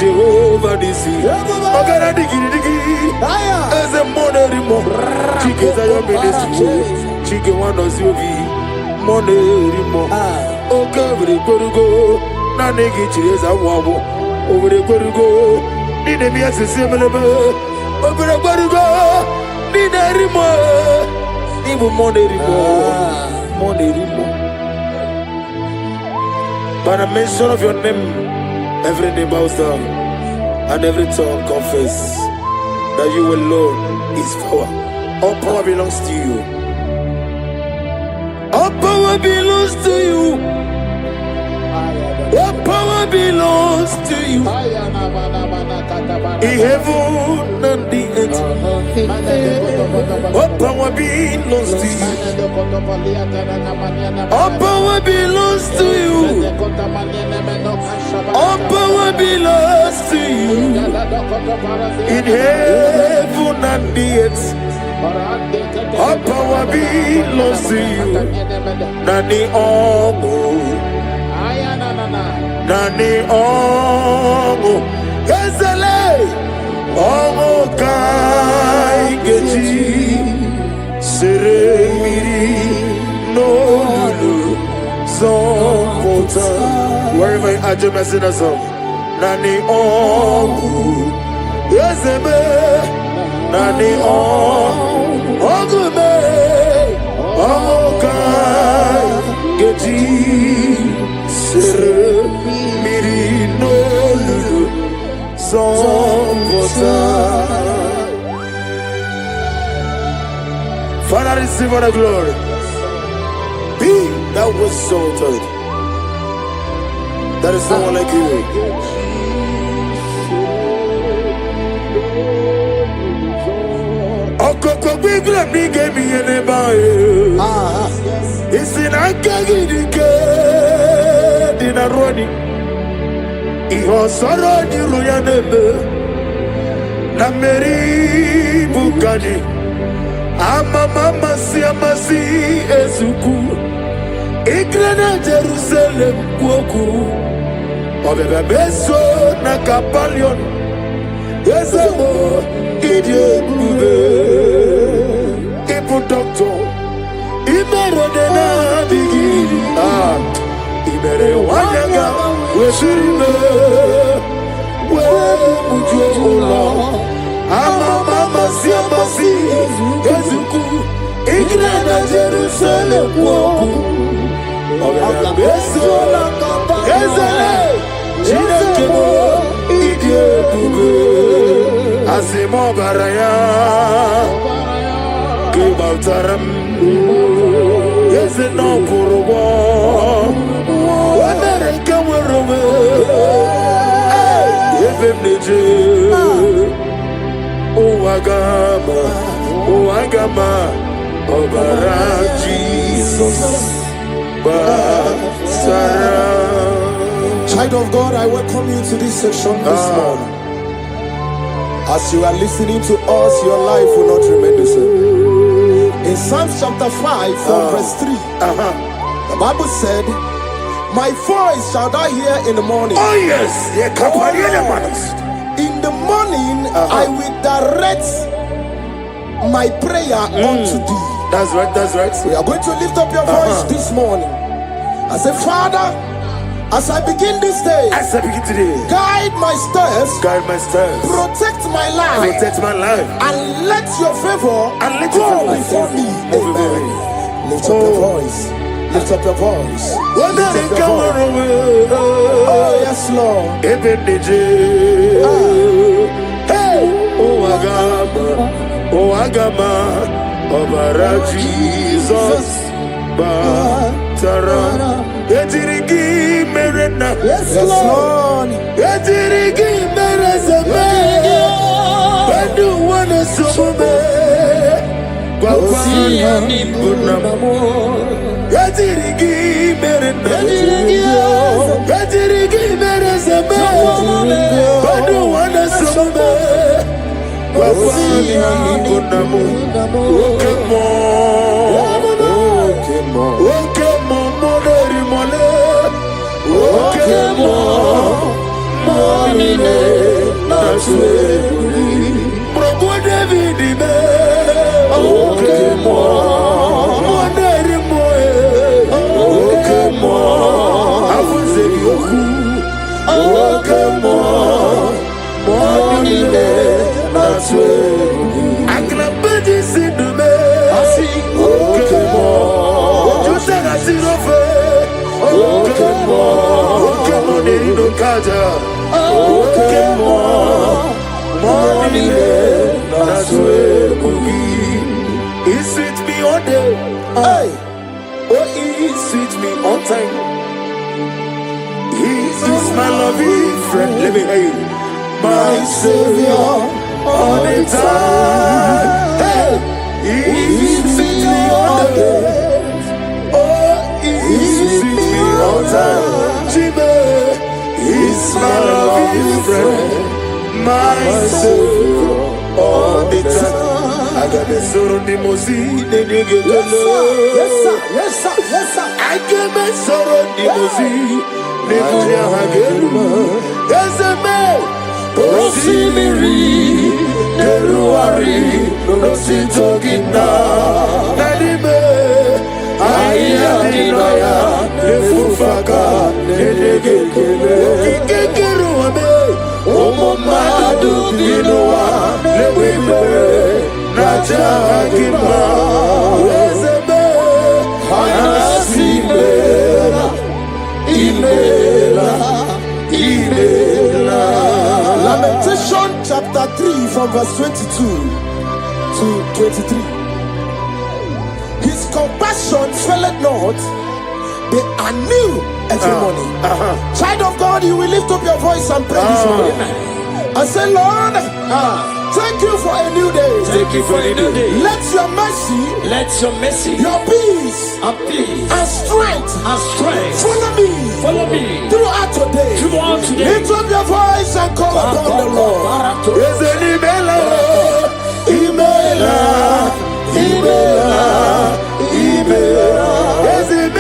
Jehovah Nisi, Ogara digi, as a monerimo, Chike Zayo Ministry, Chike Wano Ziovi, Monerimo, Okavri Korugo, Nanegi Cheza Wabo, over the Korugo, Ninemias is similar, over the Korugo, Ninerimo, even Monerimo. By the mention of your name, every knee bows down and every tongue confess that you alone is power. All power belongs to you. All power belongs to you. All power belongs to you. In heaven and the earth, all power belongs to you. All power belongs to you. All power belongs to you. In heaven and the earth, all power belongs to you. Nani Omo, Nani Omo, Ezele Omo Kai Geji Seremiri No Lulu Zonkota. Wherever you are, just messing us up. Nani Omo Ezebe Nani Omo Ogume Omo Kai Geji Seremiri No Lulu Zonkota. Father, receive all the glory. Be thou exalted. There is no one like you. Okoko bigla mi gave me anybody. It's in Akagidike. Dina Roni. Iho Soro di Ruyanebe. Nameri Bukani. Ama mama si amasi ezuku. Igrena Jerusalem kuoku. Obebe beso na kapalion. Ezemo idie bube. Ibu doctor. Imere dena digi. Imere wanyaga. Weshirime. We mujo ola. Ama mama si amasi ezuku. Igrena Jerusalem kuoku. Obebe beso na kapalion. Chinekemo idie bube. Asimo baraya Kibautaram Yese no kurubo Wamereka werume Yefem neje Uwagama Obara Jesus Basara. Child of God, I welcome you to this section this morning. As you are listening to us, your life will not remain the same. In Psalms chapter 5 from verse 3, the Bible said, my voice shall thou hear in the morning. Oh yes, in the morning I will direct my prayer unto thee. That's right, that's right. We are going to lift up your voice this morning. I say, Father, as I begin this day, guide my steps, protect my life, and let your favor go before me. Amen. Lift up your voice. Lift up your voice. Lift up your voice. Oh yes, Lord. Hey, oh Agama, Obara Jesus, Batara. Etirigi merena, yes Lord. Etirigi merezeme, Bendu wana sume, Yadirigi mere zeme. Badu wana sumbe. Wafani bunamu. Okemo. Okemo moneri mole. Okemo monine naswe. Probo David be. Okemo moneri moe. Okemo afuze yoku. Okemo monine naswe. Aklapedi sinume. Okemo ojusega sirofe. Okemo okemo nerindo kaja. Okemo monine naswe kugi. He sweet me all day. Hey. Oh, he sweet me on time. He is my loving friend. Let me hear you. My Savior all the time. Hey. He sweet me all day. Oh, he sweet me all time. Jibe is my loving friend. My Savior all the time. I got the soul on the mozi, the nigga. Yes, sir. Yes, sir. Yes, sir. I got my soul on the mozi, the nigga. Yes, man. Oh, see me read, the ruari, no see talking now. Daddy, I am the lawyer, the fufaka, the nigga. Oh, mama, do you know what? Let me be. Najagima, Ezebe, Anasimela, Imela. Lamentation chapter 3 from verse 22 to 23. His compassion faileth not, they are new every morning. Child of God, you will lift up your voice and pray this morning. And say, Lord, thank you for a new day. Thank you for a new day. Let your mercy, your peace, and strength, follow me throughout today. Lift up your voice and call upon the Lord. Is it Imela? Is it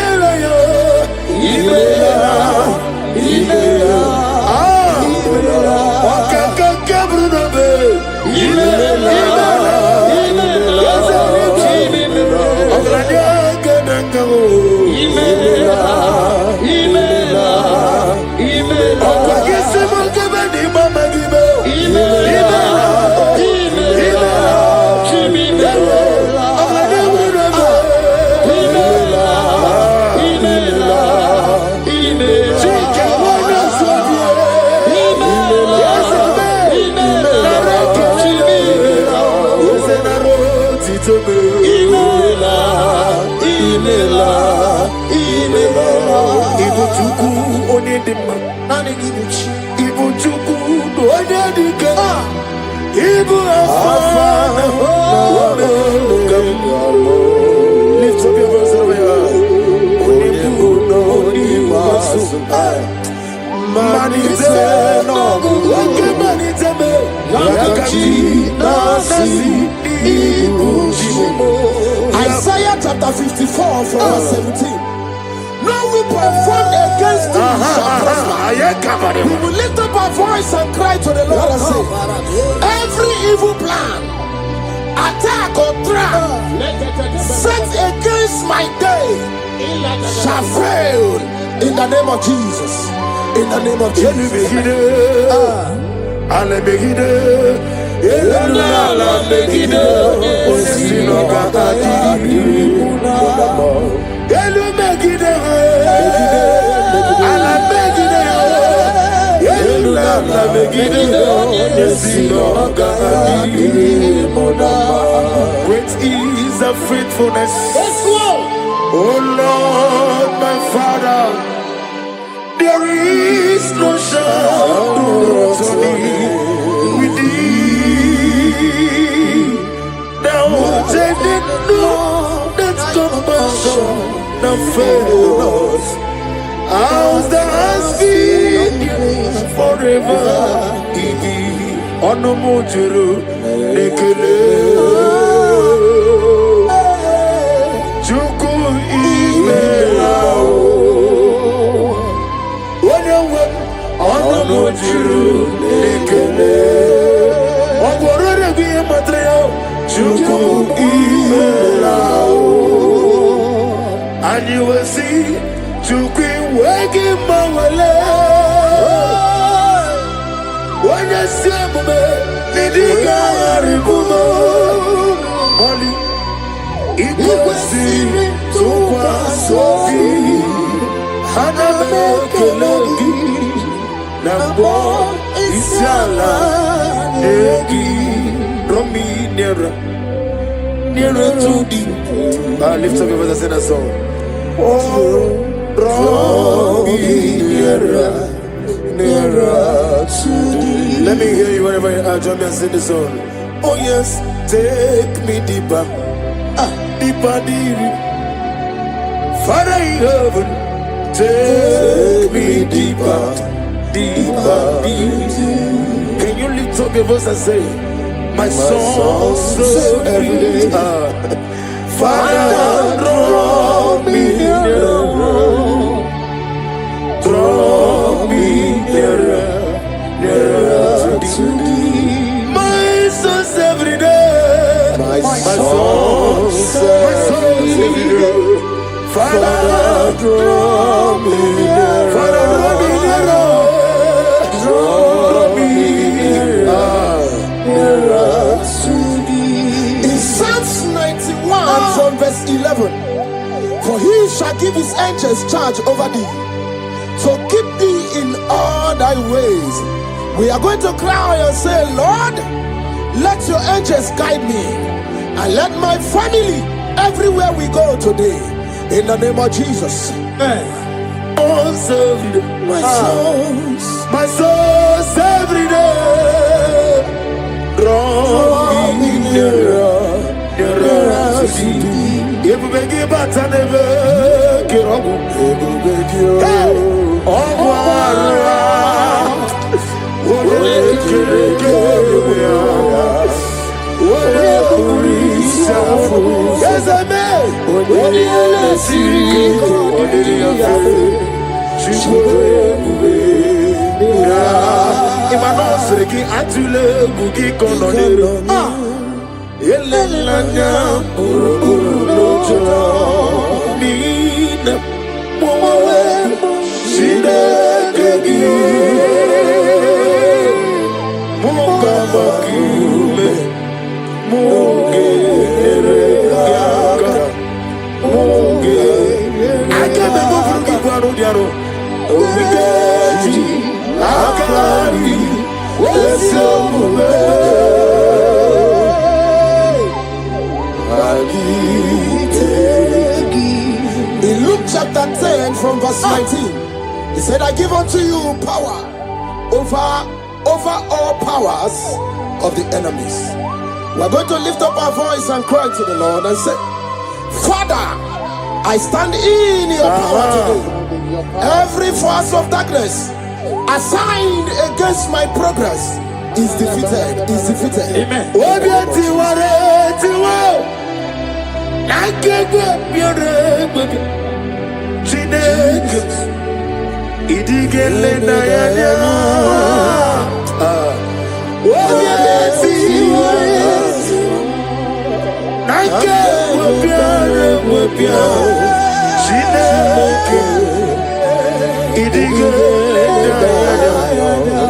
lift up your voice over here. Isaiah chapter 54 from verse 17. No weapon formed against thee shall prosper. We will lift up our voice and cry to the Lord and say, every evil plan, attack or trap set against my day shall fail in the name of Jesus. In the name of Jesus. Great is the faithfulness. Oh Lord, my Father, there is no shadow with thee. Thou changest not fail us. Ours the has been forever. Onomojuru nekele. Chuku imelao. Onomojuru nekele. Ogorore biye matreo. Chuku imelao. And you will see Chuku waking mawale. When you see me, Nidiga Aribumo, Molly, it will see me to Sofi, Haname Kelegi, Nambo, Isiala, Egi, Romi, nearer to thee. Lift up your voice and sing a song. Oh, draw me nearer to thee. Let me hear you whenever you are. Join me and sing the song. Oh yes, take me deeper, deeper, deeper. Father in heaven, take me deeper, deeper, deeper. Can you lift up your voice and say, my soul so every day. Father, draw me nearer, draw me nearer to thee. My soul's every day. My soul's every day. Father, draw me nearer. Father, draw me nearer. Draw me nearer to thee. In Psalms 91 from verse 11, for he shall give his angels charge over thee, so keep thee in all thy ways. We are going to cry and say, Lord, let your angels guide me, and let my family everywhere we go today, in the name of Jesus. My soul's every day. Draw me nearer to thee. If we give back and never get up, yes, I may. Imanosreki atule bugi kononero. Elelanya buruburu lojo. Nina mowe shidekegi. Munga makume. Munge eregaga. Munge. Akebe bugi kwaro diaro. Obigeji. Akari. Wesomume. In Luke chapter 10 from verse 19, he said, I give unto you power over all powers of the enemies. We are going to lift up our voice and cry to the Lord and say, Father, I stand in your power today. Every force of darkness assigned against my progress is defeated. Amen. Idigele na ya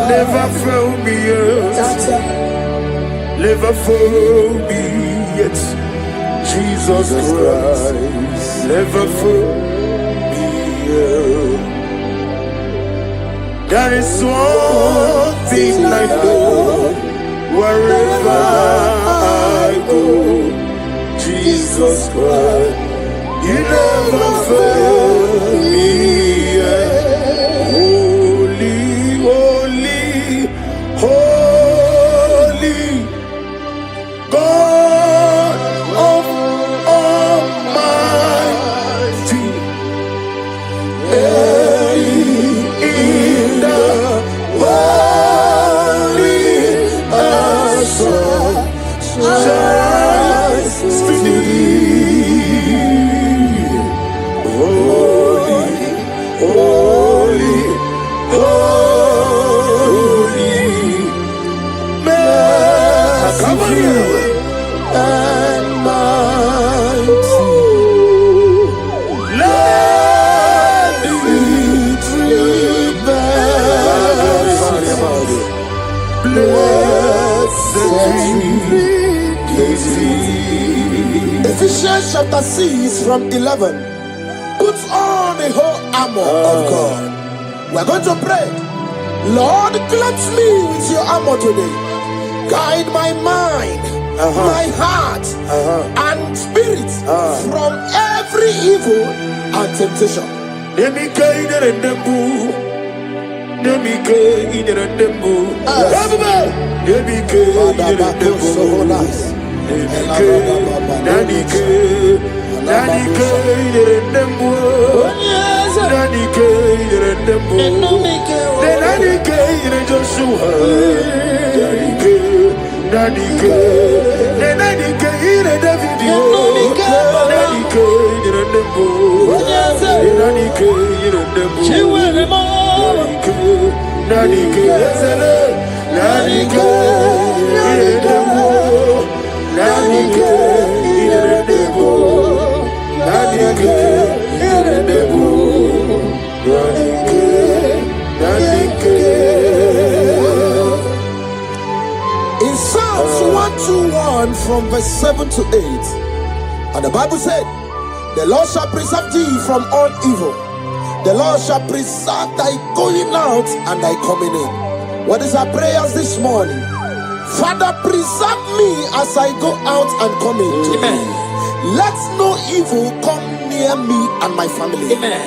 never fail me yet. Never fail me yet. Jesus Christ never fail me yet. There is one thing I know, wherever I go, Jesus Christ, you never fail me yet. Holy, holy, holy, God of Almighty, and mighty. Let Victory bells, blessed Ephesians chapter 6 from 11. Put on the whole armor of God. We're going to pray. Lord, clothe me with your armor today. Guide my mind, my heart, and spirit from every evil and temptation. In Psalms 121 from verse 7 to 8, and the Bible said, the Lord shall preserve thee from all evil. The Lord shall preserve thy going out and thy coming in. What is our prayers this morning? Father, preserve me as I go out and come in today. Let no evil come near me and my family. Amen.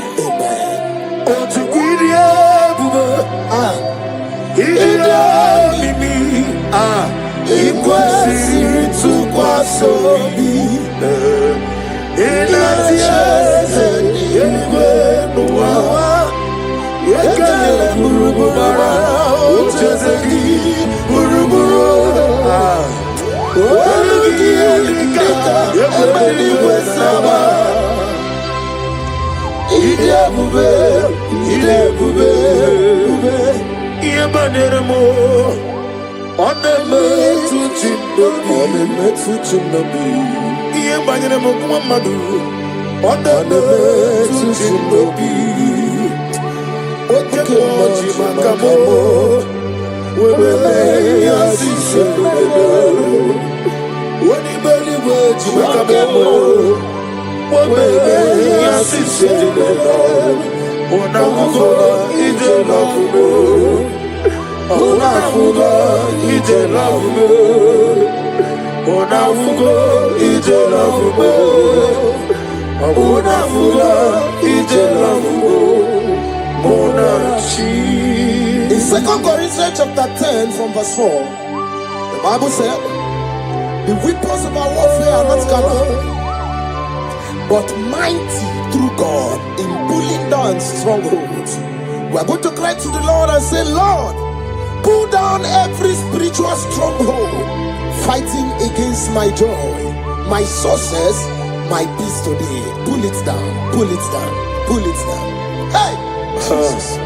In 2 Corinthians chapter 10 from verse 4, the Bible said, the weapons of our warfare are not carnal, but mighty through God in pulling down strongholds. We are going to cry to the Lord and say, Lord, pull down every spiritual stronghold fighting against my joy, my success, my peace today. Pull it down, pull it down, pull it down. Hey! Jesus.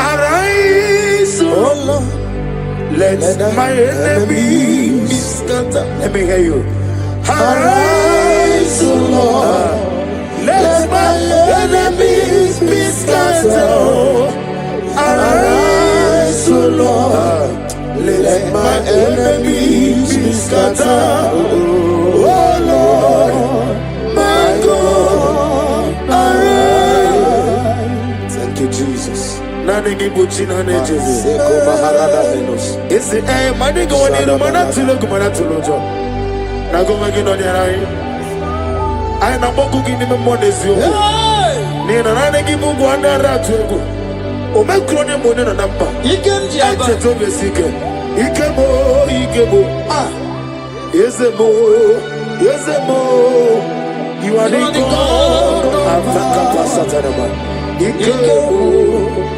Arise, Oh Lord, let my enemies be scattered. Let me hear you. arise, O Lord, Let my enemies be scattered. arise, O Lord, let my enemies be scattered. Oh Lord, my God, arise. Thank you, Jesus. Seko Maharada Venus. It's the air, my nigga, when you don't want to look, man, to look. Now go again on your eye. I am not cooking in the morning. Nina, I give you one ratu. O me krone mo ne na mpa. Ikem jiaba. Eche to besike. Ikemo. Ah. Yezemo. You are the God of Africa Satanaba. Ikemo.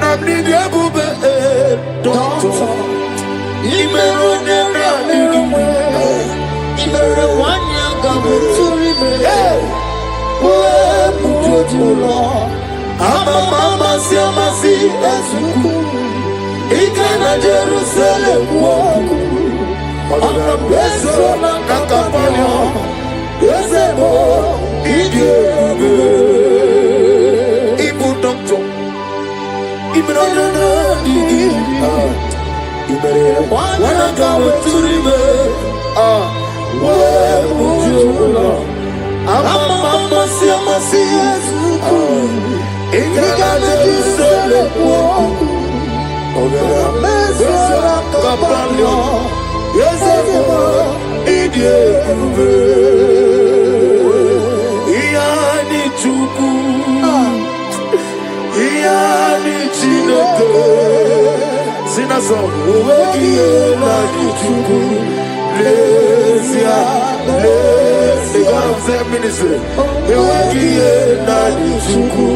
Namni diabube. Doctor. Imero ne na nirume. Imere wanya kabuturi me. Mama siamasi ezuku. Ikana Jerusalem woku. Beso na kapalio, Ezemo, Ige, Ibu Doctor, Ibrono, Wana Gawa Turibe, Webujula, Amama Siamasi, Igala Sele, Beso na kapalio, Ezemo, Ige, Iani Chuku, Iani Chineke, Sinaso, Uwekiye Nani Chuku, Lesia, the God of their ministry, Uwekiye Nani Chuku,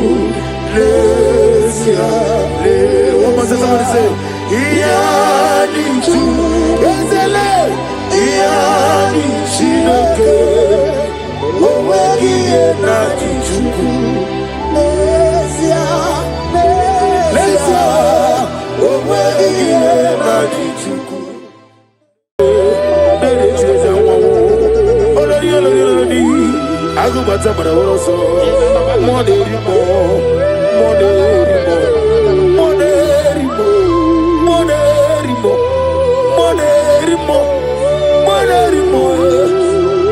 Lesia, what must somebody say? Iani Chuku, Ezele, Iani Chineke, Uwekiye Nani Chuku, Lesia, Uwekiye Nani Chuku. Agubata para oroso, moderimo, moderimo, moderimo, moderimo, moderimo, moderimo,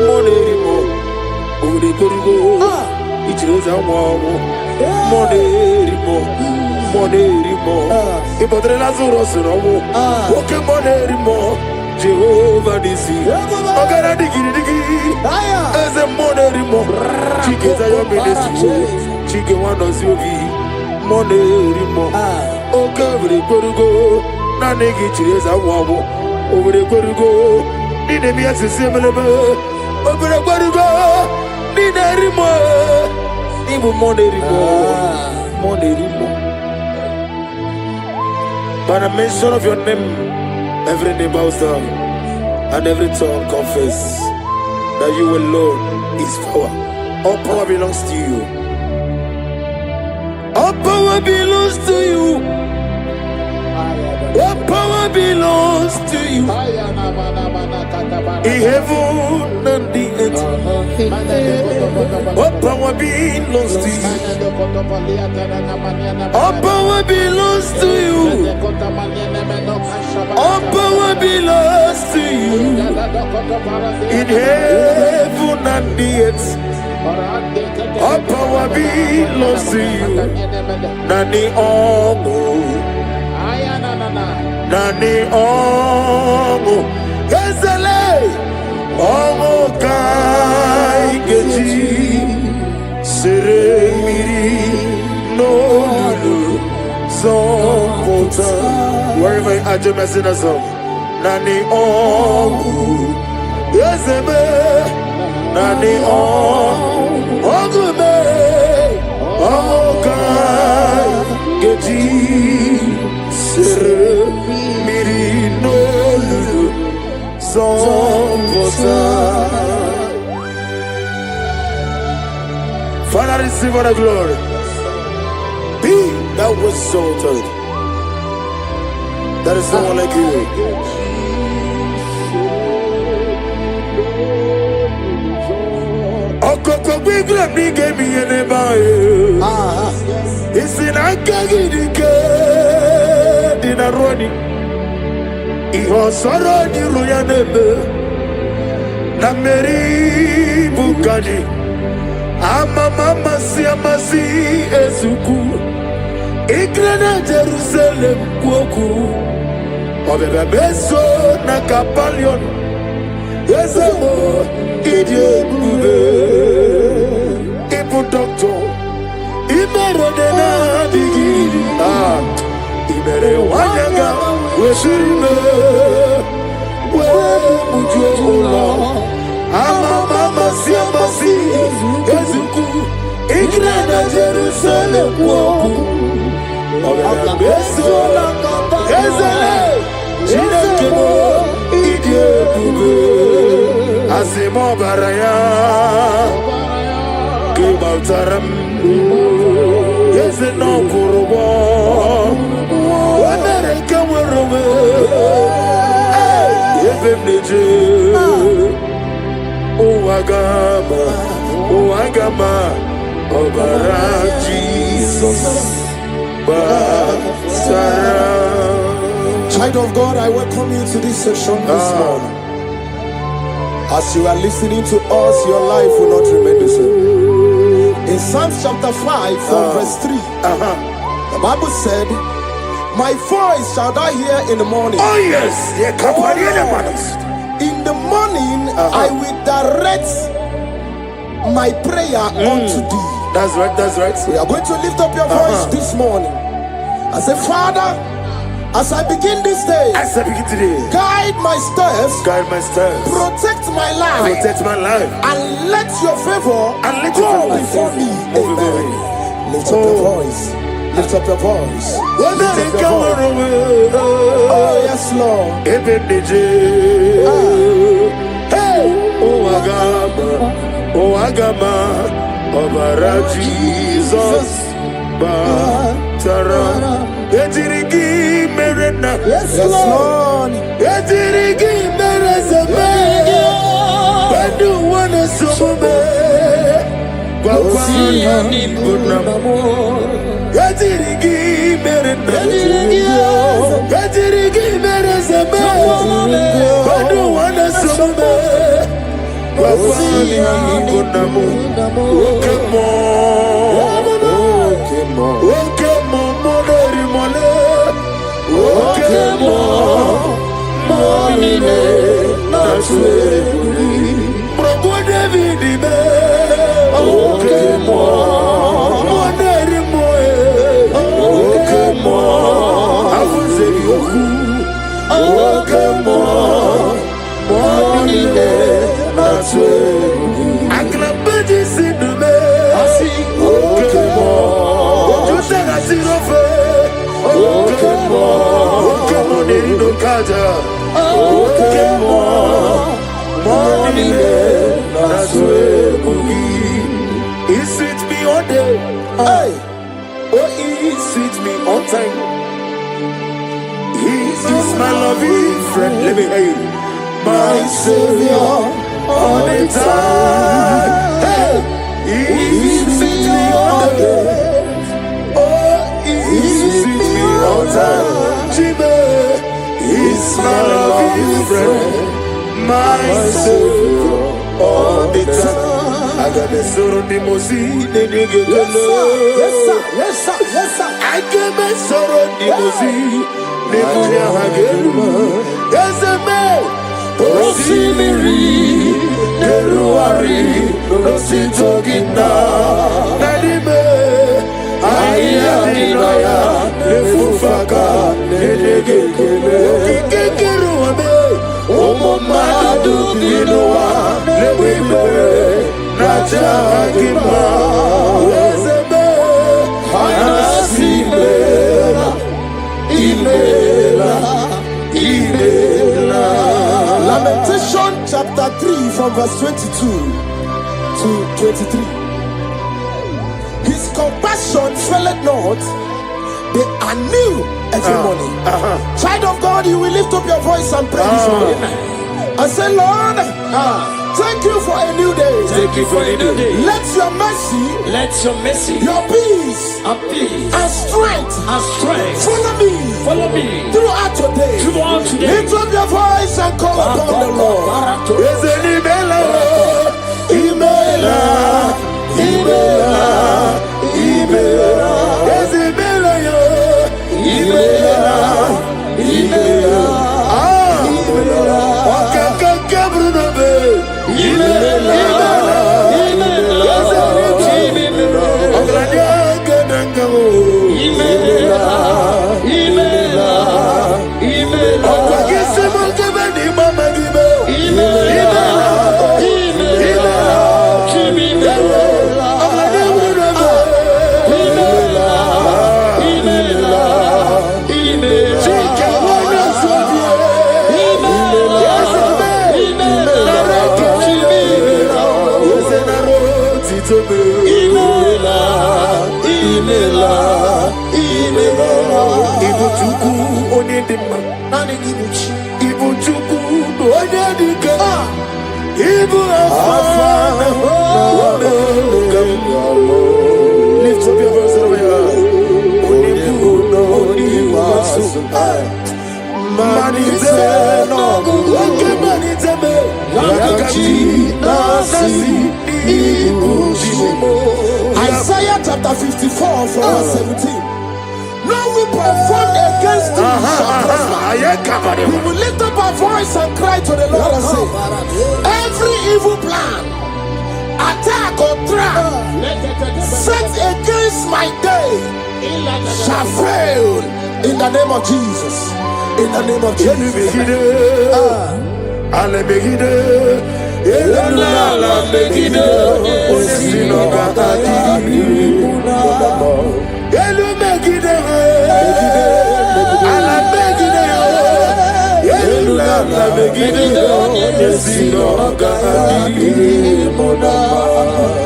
moderimo. Ode korigo, ichireza mwawo, moderimo, moderimo. Ipotre lazuro sinowo, oke moderimo. Jehovah Nisi, Ogara Digi Digi, as a moderimo, Chikeza your ministry, Chike one of Yogi, moderimo, Okavri Korugo, Nanegi Chireza Wabo, over the Korugo, Ninemia Similar, over the Korugo, Ninerimo, even moderimo, moderimo. By the mention of your name, every knee bows down and every tongue confess that you alone is power. All power belongs to you. All power belongs to you. All power belongs to you. In heaven and the earth. All power belongs to you. All power belongs to you. All power belongs to you. In heaven and the earth. All power belongs to you. Nani omo, Nani omo, Ezele, omo kai geji, sere miri no lulu, zonkota. Wherever you are, just sing a song. Nani omo, Ezeme, Nani omo, Ogume, omo kai geji. Mirino lulu zongosa. Father, receive all the glory. Be that was exalted. There is no one like you. Okoko bigla bige mi eneba. It's in Akagidike. Dinaroni, Iho Soroni Ruyanebe, Nameri Bukani, Amama Siamasi Ezuku, Igrana Jerusalem Kuoku, Obeba Beso Nakapalion, Ezemo, Idie Gube, Ibu Doctor, Imerodena Digi, Ibere Wanyaga, Weshime, Webujola, Amama Siamasi, Ezuku, Igrana Jerusalem Woku, Obeba Beso Ezele, Chinekemo, Idie Gube, Asimo Baraya, Kibaltaram, Yezeno Kurubo, America Werobe, Oh agama, Obara Jesus, Child of God, I welcome you to this session this morning. As you are listening to us, your life will not remain the same. In Psalms chapter 5, from verse 3, the Bible said, my voice shall thou hear in the morning. Oh yes, in the morning I will direct my prayer unto thee. That's right, that's right. We are going to lift up your voice this morning. I say, Father, as I begin this day, guide my steps, protect my life, and let your favor go before me. Amen. Lift up your voice. Lift up your voice. Lift up your voice. Oh yes, Lord. Oh agama, Obara Jesus, Batara. Etirigi merena, yes Lord. Etirigi merezame, Badu wana sumume, Kwakwani bunamo. Etirigi merena, Etirigi merezame, Badu wana sumume, Kwakwani bunamo. It's sweet me all day. Hey. Oh, it's sweet me on time. He's my loving friend. Let me hear you. My Savior all the time. Hey. He's sweet me all day. Oh, he's sweet me all time. Jimmy, he's my loving friend. My Savior all the time. I got a sorrow the mozi, the nigga. Yes sir, yes sir, yes sir. I got a sorrow the mozi, the nigga. Yes, a man. Rosimiri, the Ruari, Rosito Gina, Nadime, Ayadinaya, the Fufaka, the nigga. Omo madu binoa, the Wibere. Najagima, Ezebe, Imela. Lamentation chapter 3 from verse 22 to 23. His compassion faileth not, they are new every morning. Child of God, you will lift up your voice and pray this morning. I say, Lord, thank you for a new day. Thank you for a new day. Let your mercy, your peace, and strength, follow me throughout today. Lift up your voice and call upon the Lord. Lift up your voice over your heart. Isaiah chapter 54 from verse 17. No weapon formed against you shall prosper. We will lift up our voice and cry to the Lord and say, every evil plan, attack or trap set against my day shall fail in the name of Jesus. In the name of Jesus.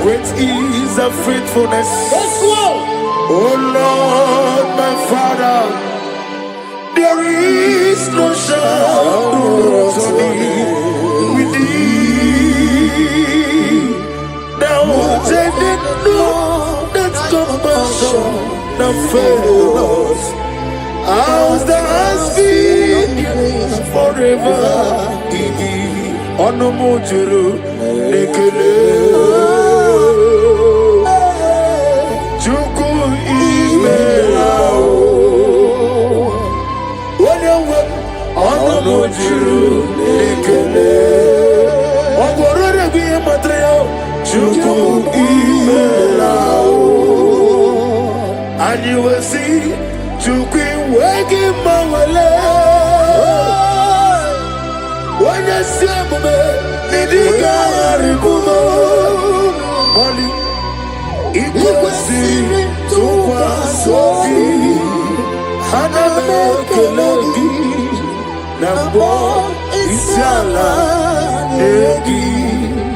Great is the faithfulness, oh Lord, my Father. There is no shadow to me with thee. Thou didn't know that compassion that fails. As the has been forever in thee. Onomojuru nekele. Chuku imelao. Onomojuru nekele. Ogorore biye matreo. Chuku imelao. And you will see Chuku wegi mawale. When you see me, nidiga ribumo. Moli, ikosi tuwa sofi. Hana mekelegi, nambo isiala egi.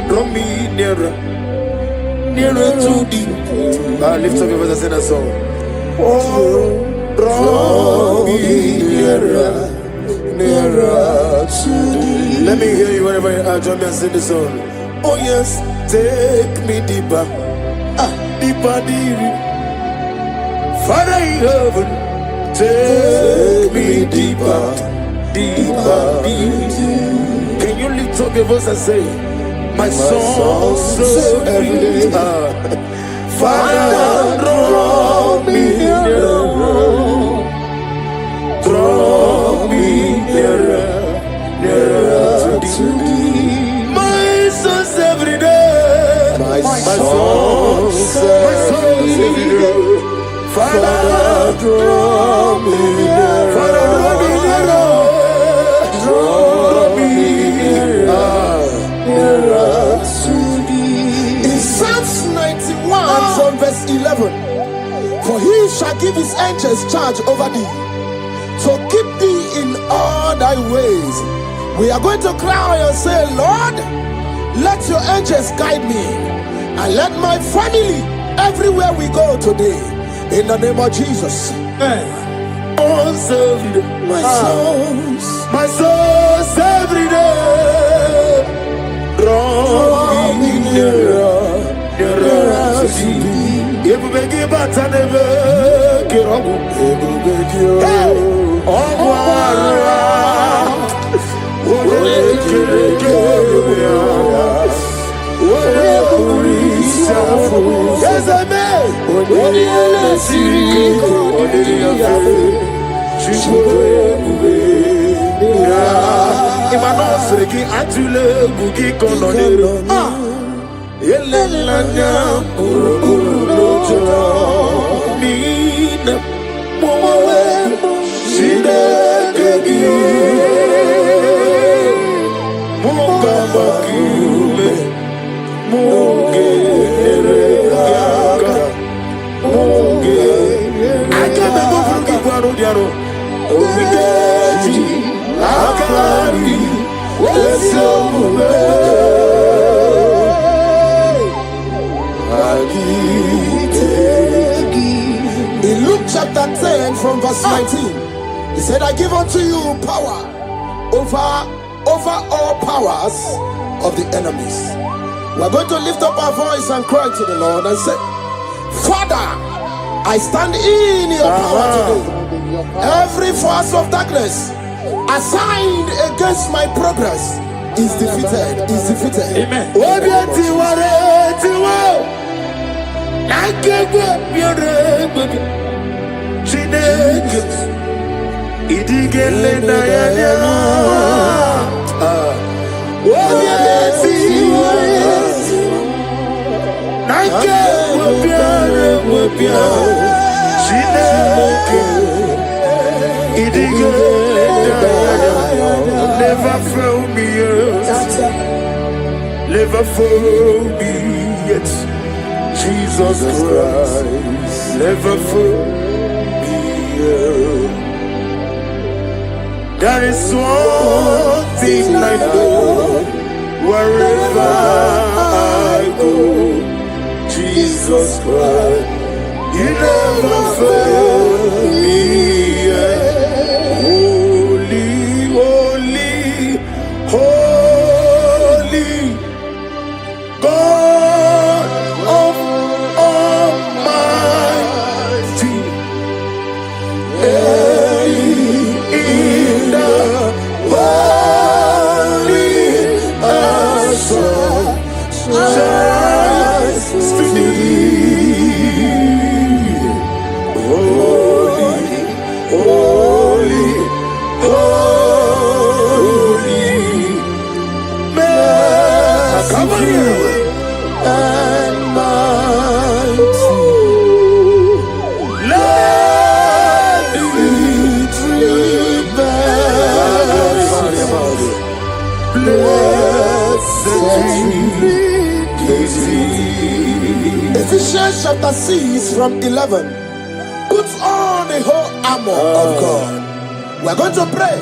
Romi nera to the. Lift up your voice and sing a song. Oh, draw me nearer to thee. Let me hear you wherever you are. Join me and sing the song. Oh yes, take me deeper, deeper, deeper. Father in heaven, take me deeper, deeper, deeper. Can you lift up your voice and say, my soul so every day. Father, draw me nearer. Draw me nearer, nearer to thee. My soul's every day. My soul's every day. Father, draw me nearer. Father, draw me nearer. Draw me nearer to thee. In Psalms 91 from verse 11, for he shall give his angels charge over thee, to keep thee in all thy ways. We are going to cry and say, Lord, let your angels guide me, and let my family everywhere we go today, in the name of Jesus. My soul's every day. Draw me nearer, nearer to thee. Ebubeki bata nebe kirogu. Ebubeki ogwara. Ore kereke ya. Ore kurisa fu. Yazame. Ore elesi. Ore yafe. Chishwe bube. Imano sreki atule bugi kononero. Elelanya urukuloja mina mwawe shidekegi munga makiume munge eregaga munge akebe bufuki kwaro diaro omigeji akari wesomume. In Luke chapter 10 from verse 19, he said, I give unto you power over over all powers of the enemies. We're going to lift up our voice and cry to the Lord and say, Father, I stand in your power today. Every force of darkness assigned against my progress is defeated. Amen. Never fail me yet. Never fail me yet. Jesus Christ, never fail me yet. That is one thing I know. Wherever I go, Jesus Christ, you never fail me yet. Holy, holy, God of Almighty, in the valley shines to thee. Holy, holy, holy, merciful and mighty. Let the victory blessed. Ephesians chapter 6 from 11. Put on the whole armor of God. We're going to pray.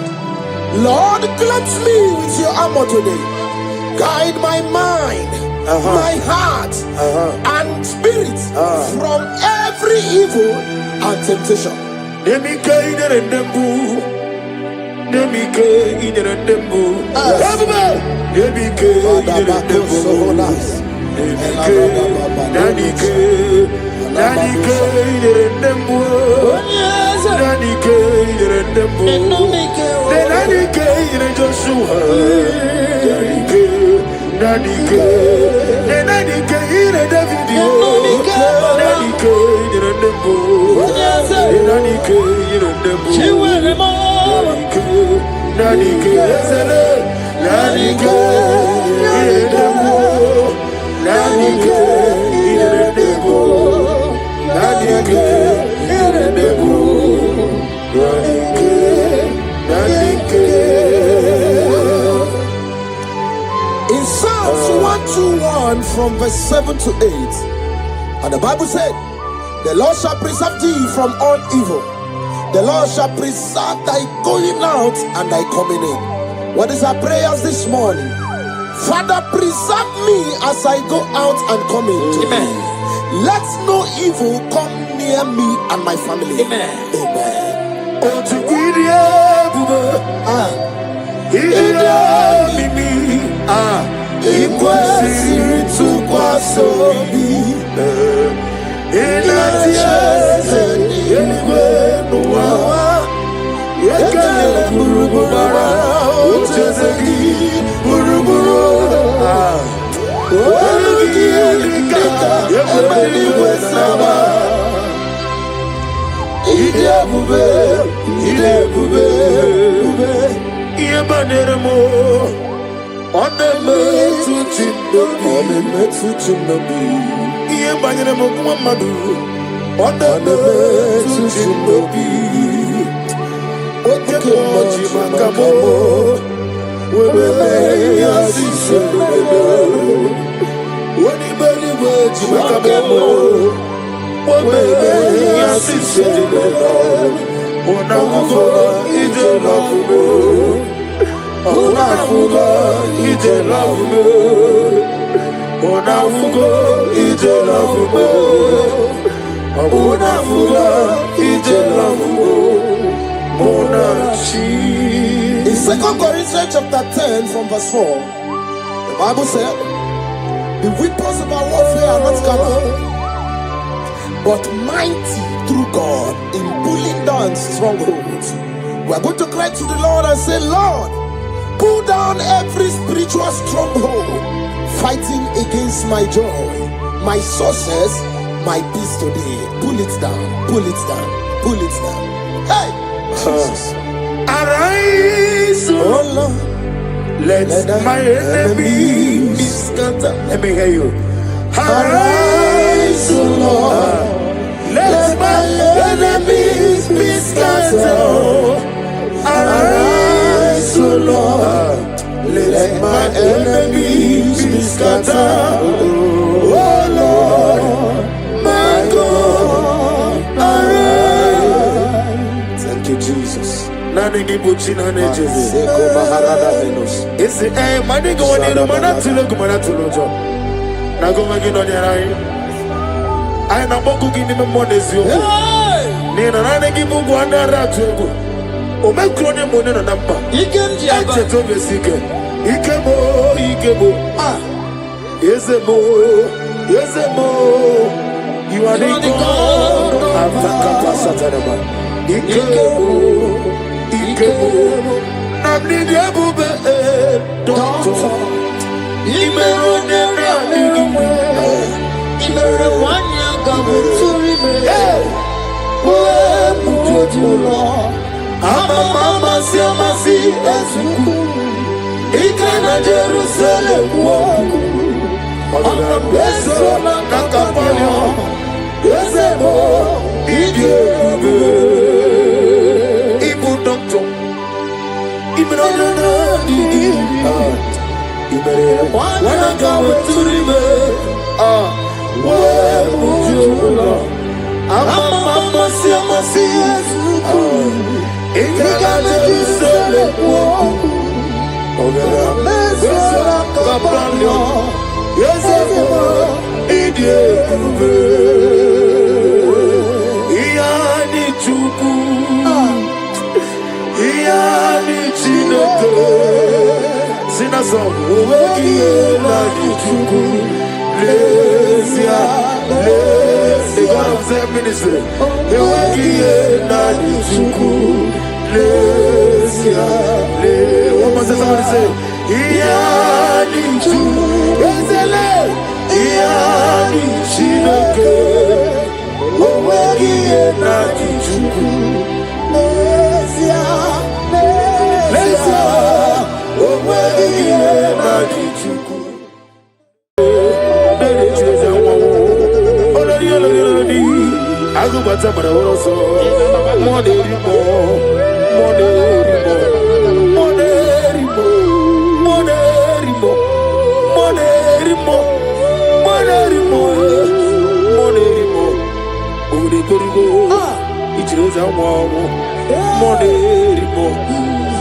Lord, cleanse me with your armor today. Guide my mind, my heart, and spirit from every evil and temptation. In Psalms 121 from verse 7 to 8, and the Bible said, the Lord shall preserve thee from all evil. The Lord shall preserve thy going out and thy coming in. What is our prayers this morning? Father, preserve me as I go out and come in today. Let no evil come near me and my family. Amen. In 2 Corinthians chapter 10 from verse 4. The Bible said, the weapons of our warfare are not carnal, but mighty through God in pulling down strongholds. We are going to cry to the Lord and say, Lord, pull down every spiritual stronghold fighting against my joy, my success, my peace today. Pull it down, pull it down, pull it down. Hey, Jesus. Arise, Oh Lord, let my enemy be scattered. Let me hear you. arise, oh Lord, Let my enemies be scattered. arise, oh Lord, let my enemies be scattered. Oh Lord, my God, arise. Thank you, Jesus. Nani buchina nejezi. Seko Maharada Venus. Isi mani go ni rumana tulo kumana tulo jo. Na go magi no nyarai. Ai na boku gini me monezi yo. Ni na nani gibu gwana ratu. O me krone mo ne na namba. Ikem jiaba. Eche to besike. Ikemo. Ah. Yezemo. You are the God. Avaka pasatanama. Ikemo. Namni diabube doctor. Imerone nami. Imere wanya gabuturi me. We mutotula. Mama si Ezuku. Ikana Jerusalem woku. Ona beso na kakapanya. Yezebo. Idiabube. Ibu doctor. Imerone nami. Imere wana gabuturi me. We mutotula. Mama si Ezuku. Ikana Jerusalem woku. Ogera mesora kapalyo. Yezebo idiabube. Iyani chuku. Iyani chineke. Sina song. Iyani chuku. Lesia. The God of Zen ministry. Iyani chuku. Lesia. One more time, somebody say, Iyani chuku. Ezele. Iyani chineke. Iyani chuku. Lesia. Iyani chuku. Agubata bara woroso. Moderimo.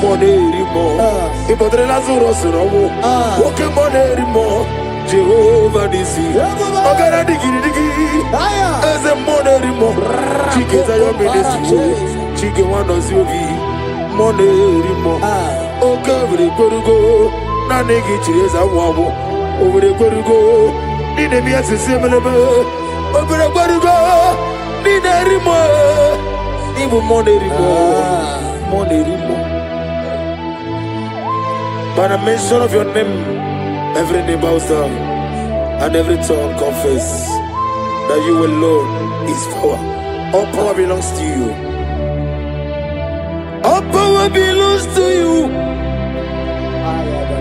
Moderimo. Ipotre lazuro suromo. Oke moderimo. Jehovah Nisi. Ogara digi. Eze moderimo. Chike zayo ministry. Chike wano ziovi. Moderimo. Oke vre korugo. Na negi chireza wabo. Ovre korugo. Nine mi asisi melebe. Ovre korugo. Nine rimo. Ibu moderimo. By the mention of your name, every knee bows down and every tongue confess that you alone is power. All power belongs to you. All power belongs to you.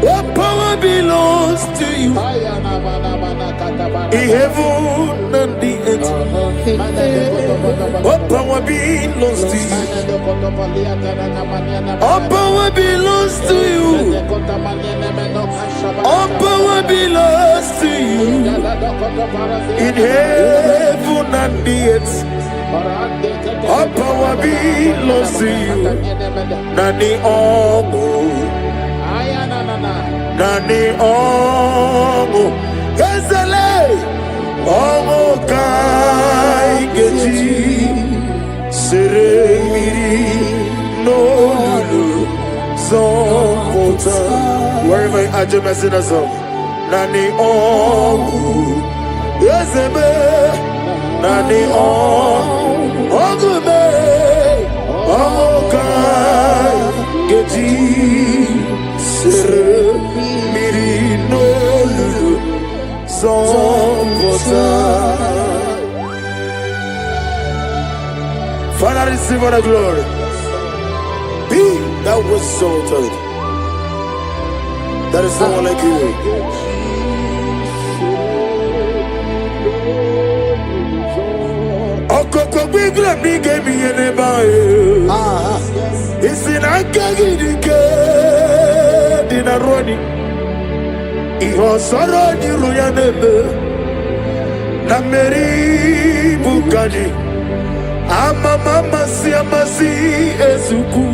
All power belongs to you. In heaven and the earth. All power belongs to you. All power belongs to you. All power belongs to you. In heaven and the earth. All power belongs to you. Nani omo. Nani omo. Ezele. Omo kai geji. Seremiri no lulu. So Wherever you are, just sing a song. Nani Ogu, yes, Nani Ogu, me, Ogai, Geti, Sere, Miri, no, Zombota. Father, receive all the glory. Be that was exalted. There is no one like you. Okoko bigre mi gemi ene bae. Isina kagi dike dinaroni. Iho soro ni ruyanebe. Nameri bukani. Mama si amasi ezuku.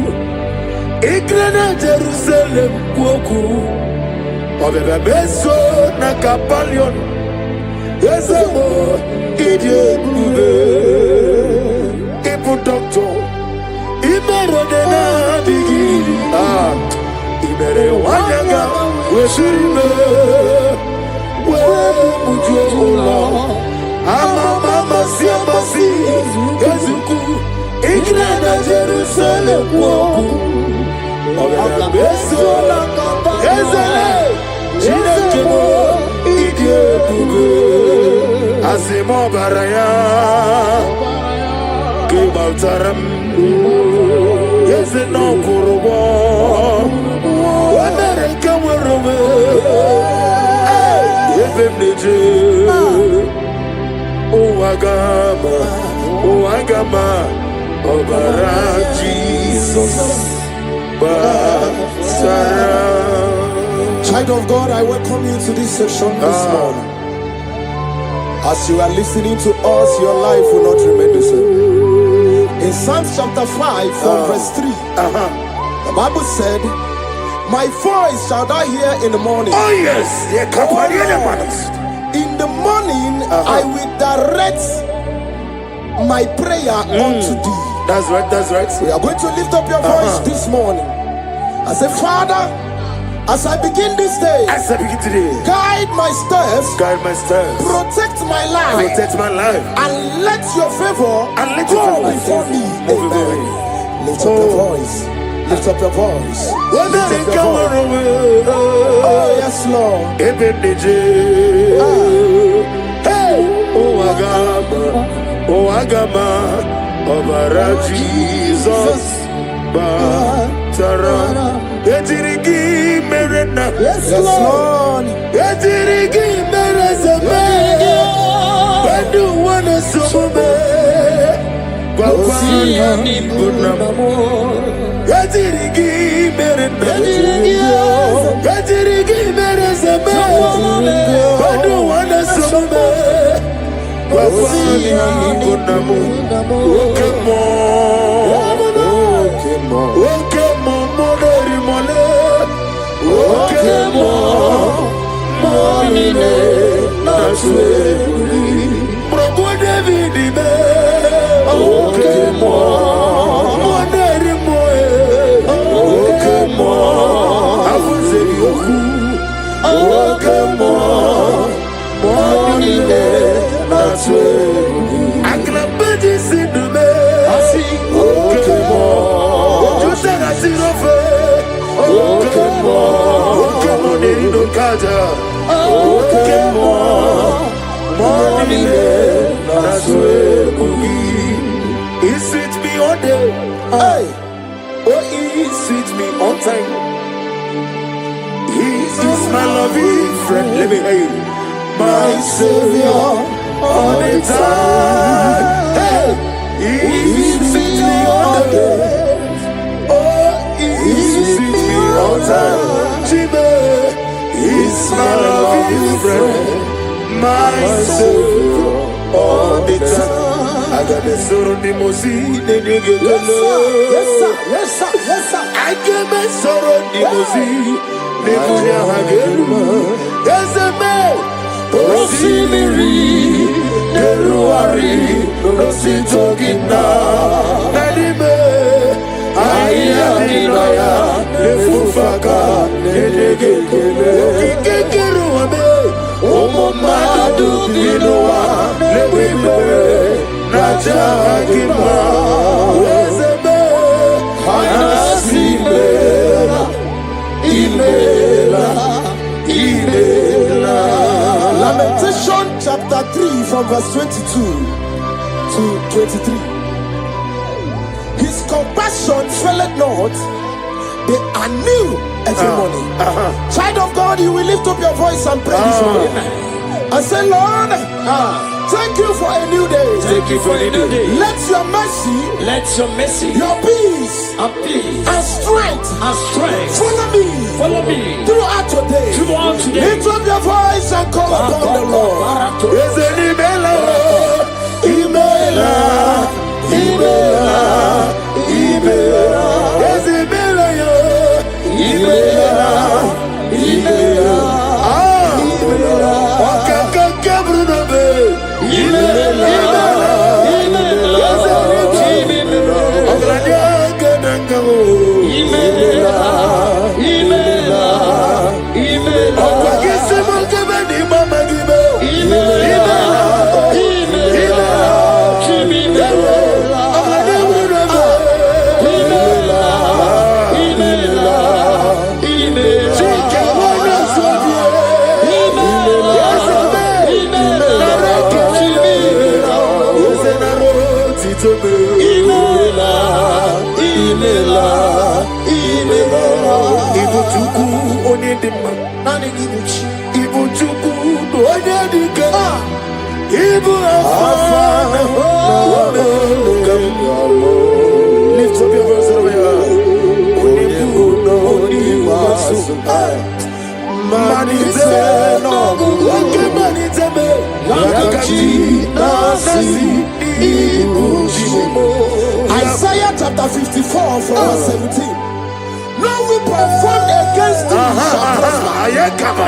Igrena Jerusalem kuoku. Obebe beso na kapalion. Yesemo idye bube. Ipu doctor. Imere dena digiri. Imere wanyaga. Weshirime. We mujo ola. Mama si amasi ezuku. Igrena Jerusalem kuoku. Obebe beso na kapalion. Chinekemo idye bube. Asimo baraya Kibaltaram Yeze no kurubo Wamereke werobe Yevem neje Uwagama Obara Jesus Basara. Child of God, I welcome you to this section this morning. As you are listening to us, your life will not remain the same. In Psalms chapter 5 from verse 3, the Bible said, my voice shall thou hear in the morning. Oh yes, in the morning I will direct my prayer unto thee. That's right, that's right. We are going to lift up your voice this morning. I say, Father, as I begin this day, guide my steps, protect my life, and let your favor go before me. Amen. Lift up your voice. Lift up your voice. Lift up your voice. Oh yes, Lord. Oh Agama, Obara Jesus, Batara. Etirigi merena, yes Lord. Etirigi merezame, Bandu wana sume, Wapana bunamo. Etirigi merena, Etirigi merezame, Bandu wana sume, Wapana bunamo. He sweet me all day, hey. Oh, he sweet me on time. He is my loving friend. Let me hear you. My Savior all the time. Hey, he sweet me all day. Oh, he sweet me all time. Jibe is my loving friend. My Savior all the time. I got the sorrow the mozi, the nigga. Yes sir, yes sir, yes sir. I got the sorrow the mozi, the nigga hagelu. Yes man, Rosimiri, the ruari, Rosi talking now. Nadime, I am the lawyer, the fufaka. Lamentation chapter 3 from verse 22 to 23. His compassion faileth not, they are new every morning. Child of God, you will lift up your voice and pray this morning. And say, Lord, thank you for a new day. Thank you for a new day. Let your mercy, your peace, and strength, follow me throughout today. Lift up your voice and call upon the Lord. Lift up your voice over here. Isaiah chapter 54 from verse 17. No weapon formed against thee shall prosper.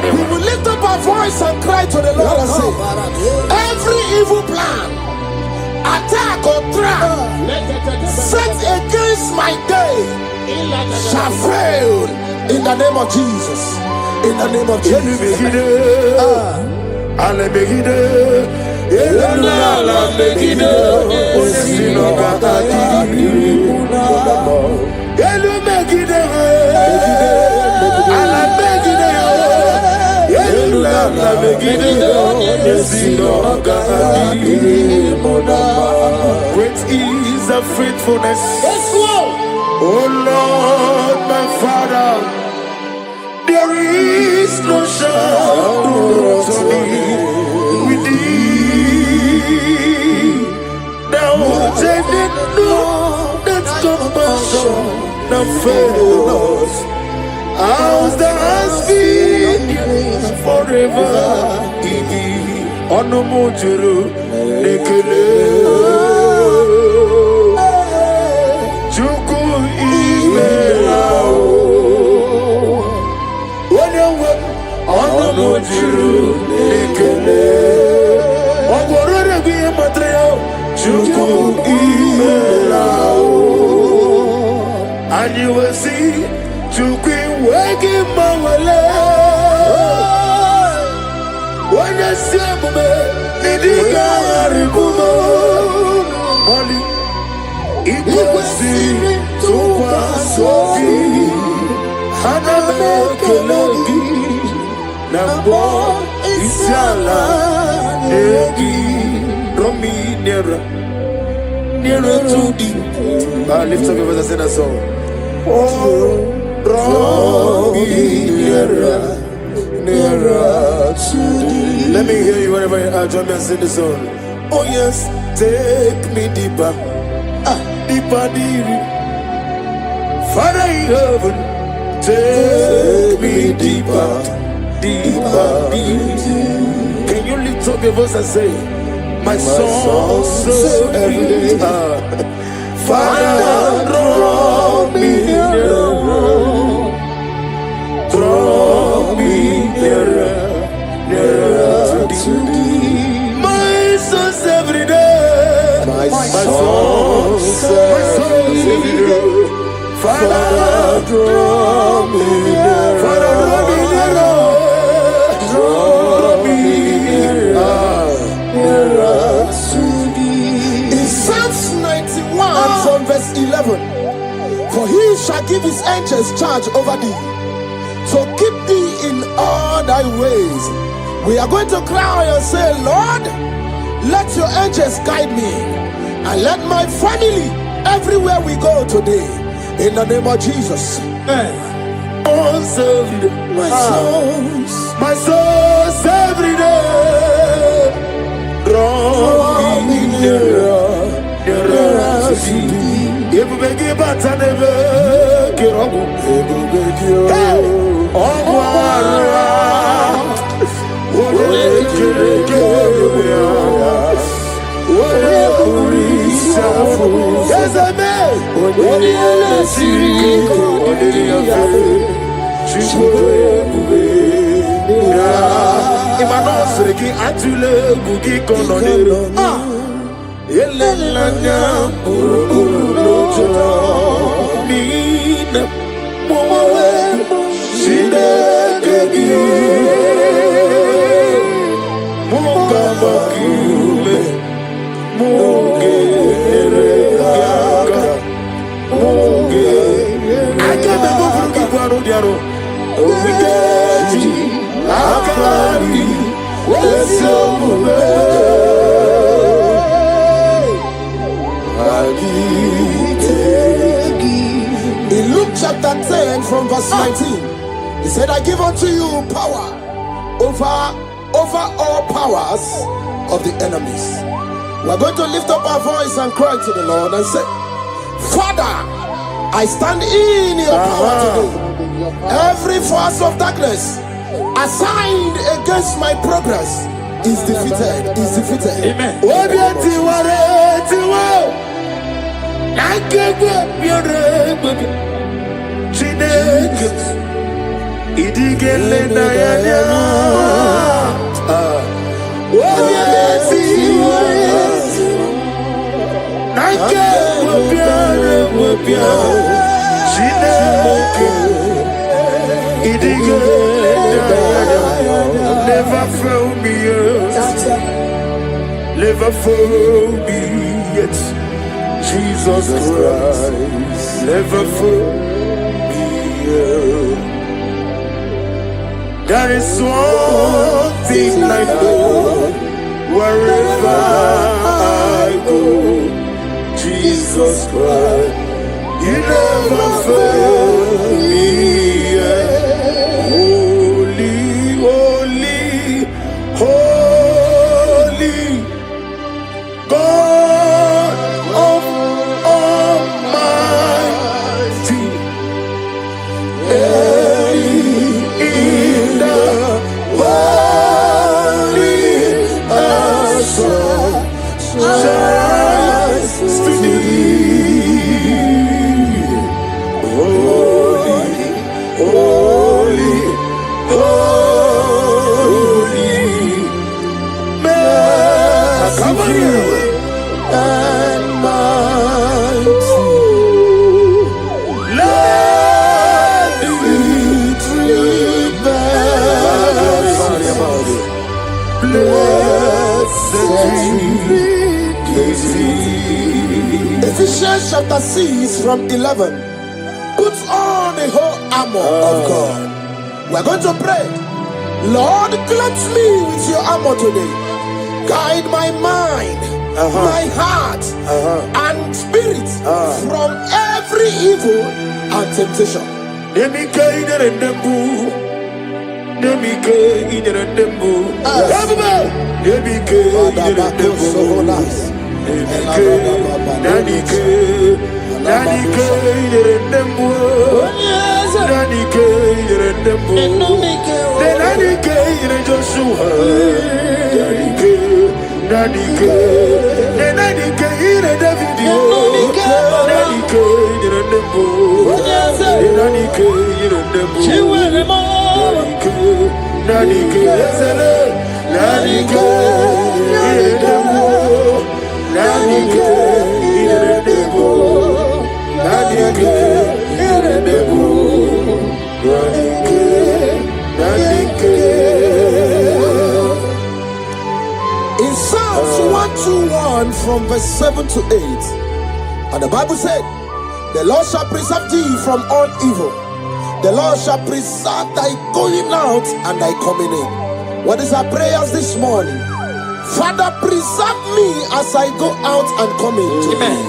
We will lift up our voice and cry to the Lord and say, every evil plan, attack or trap set against my day shall fail in the name of Jesus. In the name of Jesus. Great is the faithfulness. Oh Lord, my Father, there is no shadow of turning with thee. Thou changest not that compassion that fails. As thou hast been forever in thee. Onomojuru nekele. Chuku imelao. Onewe onomojuru nekele. Ogorore biye matreo. Chuku imelao. And you will see Chuku waking mawale. When you see me, Nidiga Ribumo, Molly, Iguasi, Tuwa Sofi, Haname Kelegi, Nabo, Isiala, Egi, Romi, nearer to thee. Lift up your voice and sing a song. Oh, Romi, nearer to thee. Let me hear you whenever you are. Join me and sing the song. Oh yes, take me deeper, deeper, deeper. Father in heaven, take me deeper, deeper, deeper. Can you lift up your voice and say, my soul so every day. Father, draw me nearer, draw me nearer, nearer to thee. My soul's every day. My soul's every day. Father, draw me nearer. Father, draw me nearer. Draw me nearer to thee. In Psalms 91 from verse 11, for he shall give his angels charge over thee, to ways. We are going to cry and say, Lord, let your angels guide me and let my family everywhere we go today. In the name of Jesus. My souls every day draw me nearer to thee. If we give back and never get on, In Luke chapter 10 from verse 19, he said, I give unto you power over all powers of the enemies. We're going to lift up our voice and cry to the Lord and say, Father, I stand in your power today. Every force of darkness assigned against my progress is defeated. Amen. Never fail me yet. Never fail me yet. Jesus Christ, never fail me yet. There is one thing I know, wherever I go, Jesus Christ, you never fail me yet. Holy God of Almighty, in the holy shines to thee. Holy, holy, holy, merciful and mighty. Let the victory blessed. Ephesians chapter 6 from 11. Put on the whole armor of God. We're going to pray. Lord, cleanse me with your armor today. Guide my mind, my heart, and spirit from every evil and temptation. In Psalms 121 from verse 7 to 8, and the Bible said, the Lord shall preserve thee from all evil. The Lord shall preserve thy going out and thy coming in. What is our prayers this morning? Father, preserve me as I go out and come in. Amen.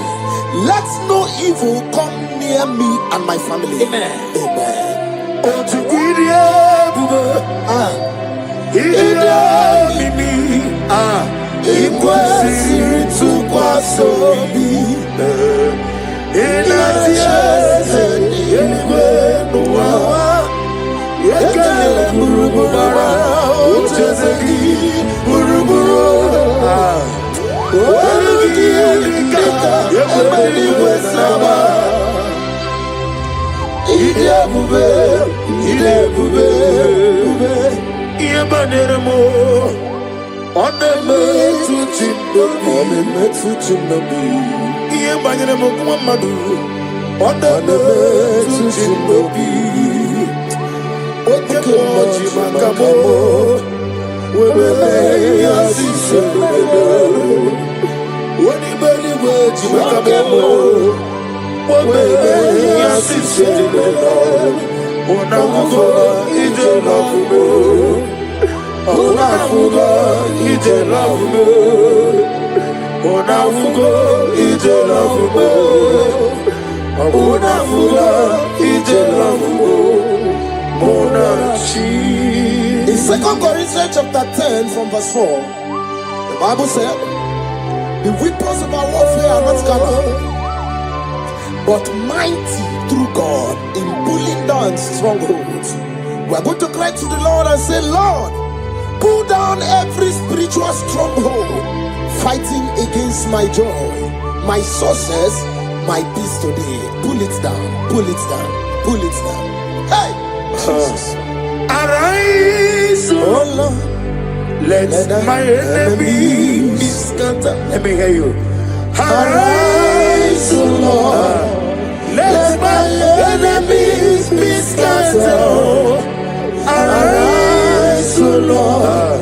Let no evil come near me and my family. Amen. Amen. In 2 Corinthians chapter 10 from verse 4, the Bible said, the weapons of our warfare are not carnal, but mighty through God in pulling down strongholds. We are going to cry to the Lord and say, Lord, pull down every spiritual stronghold fighting against my joy, my success, my peace today. Pull it down, pull it down, pull it down. Hey, Jesus. Arise, oh Lord, let my enemies be scattered. Let me hear you. Arise, oh Lord, let my enemies be scattered. Arise, oh Lord,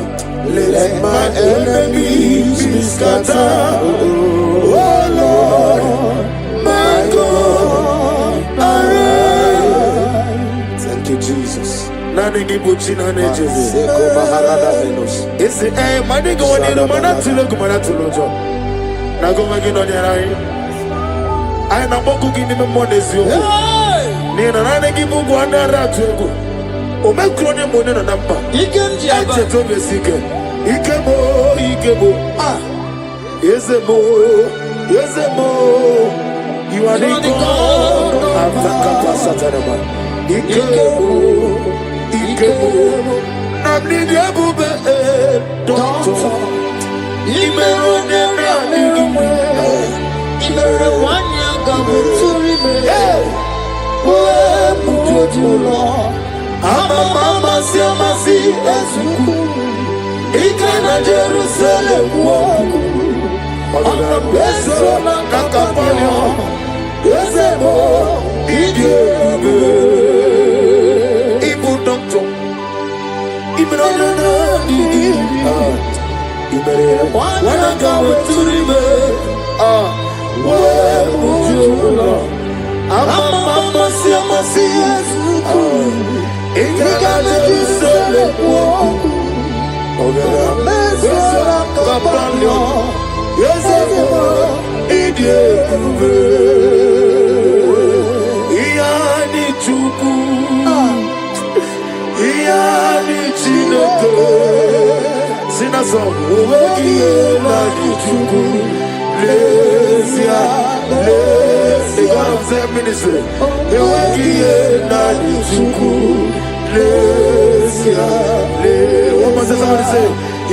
let my enemies be scattered. Oh Lord, my God, arise. Thank you, Jesus. Nani gibuchi nani Jesus. Ese mani go ni no mana tulo jo. Na go magi no ni rai. Ai na boku gini me monezi o. Ni na nani gibu go na ratu ego. O me kro ni mo ni na namba. Ikenji aba. Eche to be sike. Ikebo. Ah. Yezemo. You are the God of the capacity. Ikebo. I'm the Abube, doctor. Imero never knew. Imero one young government to remain. I'm a mama, Siamasi, as you could. Ikana Jerusalem walk. On the best of Nakapano. Yezemo, Ikebo. Wanna go to remain? Where would you go? I'm a mama, Siamasi. In the Jerusalem walk. Over the mess of Capano. Yes, Iani Chuku. Iani Chinoto. Sinaso, Uwekiela Chuku. Lesia, the God of the ministry. Uwekiela Chuku. Lesia, what must somebody say?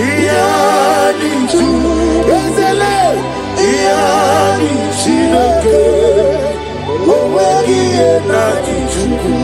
Iani Chuku. Iani Chinoto. Uwekiela Chuku.